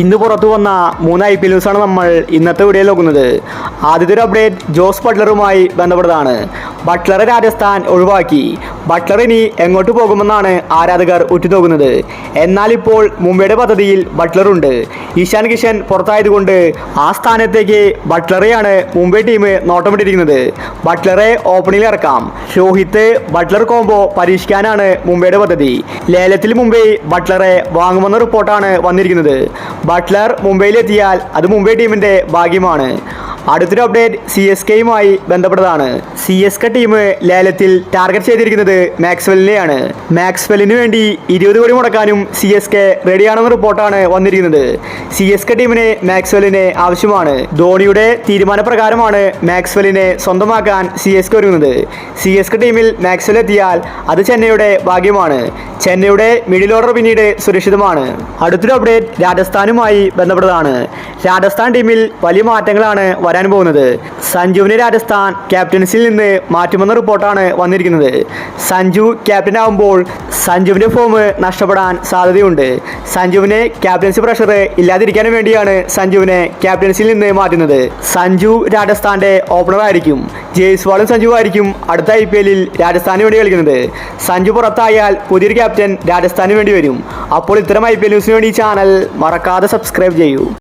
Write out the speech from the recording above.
ഇന്ന് പുറത്തു വന്ന 3 IPL ന്യൂസാണ് നമ്മൾ ഇന്നത്തെ വീഡിയോയിൽ നോക്കുന്നത്. ആദ്യത്തെ ഒരു അപ്ഡേറ്റ് ജോസ് ബട്ട്ലറുമായി ബന്ധപ്പെട്ടതാണ്. ബട്ട്ലറെ രാജസ്ഥാൻ ഒഴിവാക്കി. ബട്ട്ലർ ഇനി എങ്ങോട്ട് പോകുമെന്നാണ് ആരാധകർ ഉറ്റുനോക്കുന്നത്. എന്നാൽ ഇപ്പോൾ മുംബൈയുടെ പദ്ധതിയിൽ ബട്ട്ലറുണ്ട്. ഇഷാൻ കിഷൻ പുറത്തായതുകൊണ്ട് ആ സ്ഥാനത്തേക്ക് ബട്ട്ലറെയാണ് മുംബൈ ടീം നോട്ടമിട്ടിരിക്കുന്നത്. ബട്ട്ലറെ ഓപ്പണിംഗിൽ ഇറക്കാം. രോഹിത് ബട്ട്ലർ കോംബോ പരീക്ഷിക്കാനാണ് മുംബൈയുടെ പദ്ധതി. ലേലത്തിൽ മുംബൈ ബട്ട്ലറെ വാങ്ങുമെന്ന റിപ്പോർട്ടാണ് വന്നിരിക്കുന്നത്. ബട്ട്ലർ മുംബൈയിലെത്തിയാൽ അത് മുംബൈ ടീമിൻ്റെ ഭാഗ്യമാണ്. അടുത്തൊരു അപ്ഡേറ്റ് CSKയുമായി ബന്ധപ്പെട്ടതാണ്. CSK ടീം ലേലത്തിൽ ടാർഗറ്റ് ചെയ്തിരിക്കുന്നത് മാക്സ്വെലിനെയാണ്. മാക്സ്വെലിന് വേണ്ടി 20 കോടി മുടക്കാനും CSK റെഡിയാണെന്ന റിപ്പോർട്ടാണ് വന്നിരിക്കുന്നത്. CSK ടീമിന് മാക്സ്വെലിനെ ആവശ്യമാണ്. ധോണിയുടെ തീരുമാനപ്രകാരമാണ് മാക്സ്വെലിനെ സ്വന്തമാക്കാൻ CSK ഒരുങ്ങുന്നത്. CSK ടീമിൽ മാക്സ്വെൽ എത്തിയാൽ അത് ചെന്നൈയുടെ ഭാഗ്യമാണ്. ചെന്നൈയുടെ മിഡിൽ ഓർഡർ പിന്നീട് സുരക്ഷിതമാണ്. അടുത്തൊരു അപ്ഡേറ്റ് രാജസ്ഥാനുമായി ബന്ധപ്പെട്ടതാണ്. രാജസ്ഥാൻ ടീമിൽ വലിയ മാറ്റങ്ങളാണ് വരാൻ പോകുന്നത്. സഞ്ജുവിനെ രാജസ്ഥാൻ ക്യാപ്റ്റൻസിൽ നിന്ന് മാറ്റുമെന്ന റിപ്പോർട്ടാണ് വന്നിരിക്കുന്നത്. സഞ്ജു ക്യാപ്റ്റൻ ആകുമ്പോൾ സഞ്ജുവിൻ്റെ ഫോം നഷ്ടപ്പെടാൻ സാധ്യതയുണ്ട്. സഞ്ജുവിനെ ക്യാപ്റ്റൻസി പ്രഷർ ഇല്ലാതിരിക്കാൻ വേണ്ടിയാണ് സഞ്ജുവിനെ ക്യാപ്റ്റൻസിൽ നിന്ന് മാറ്റുന്നത്. സഞ്ജു രാജസ്ഥാൻ്റെ ഓപ്പണർ ആയിരിക്കും. ജയ്സ്വാളും സഞ്ജു ആയിരിക്കും അടുത്ത IPL രാജസ്ഥാന് വേണ്ടി കളിക്കുന്നത്. സഞ്ജു പുറത്തായാൽ പുതിയൊരു ക്യാപ്റ്റൻ രാജസ്ഥാന് വേണ്ടി വരും. അപ്പോൾ ഇത്തരം IPL ന്യൂസിന് വേണ്ടി ഈ ചാനൽ മറക്കാതെ സബ്സ്ക്രൈബ് ചെയ്യൂ.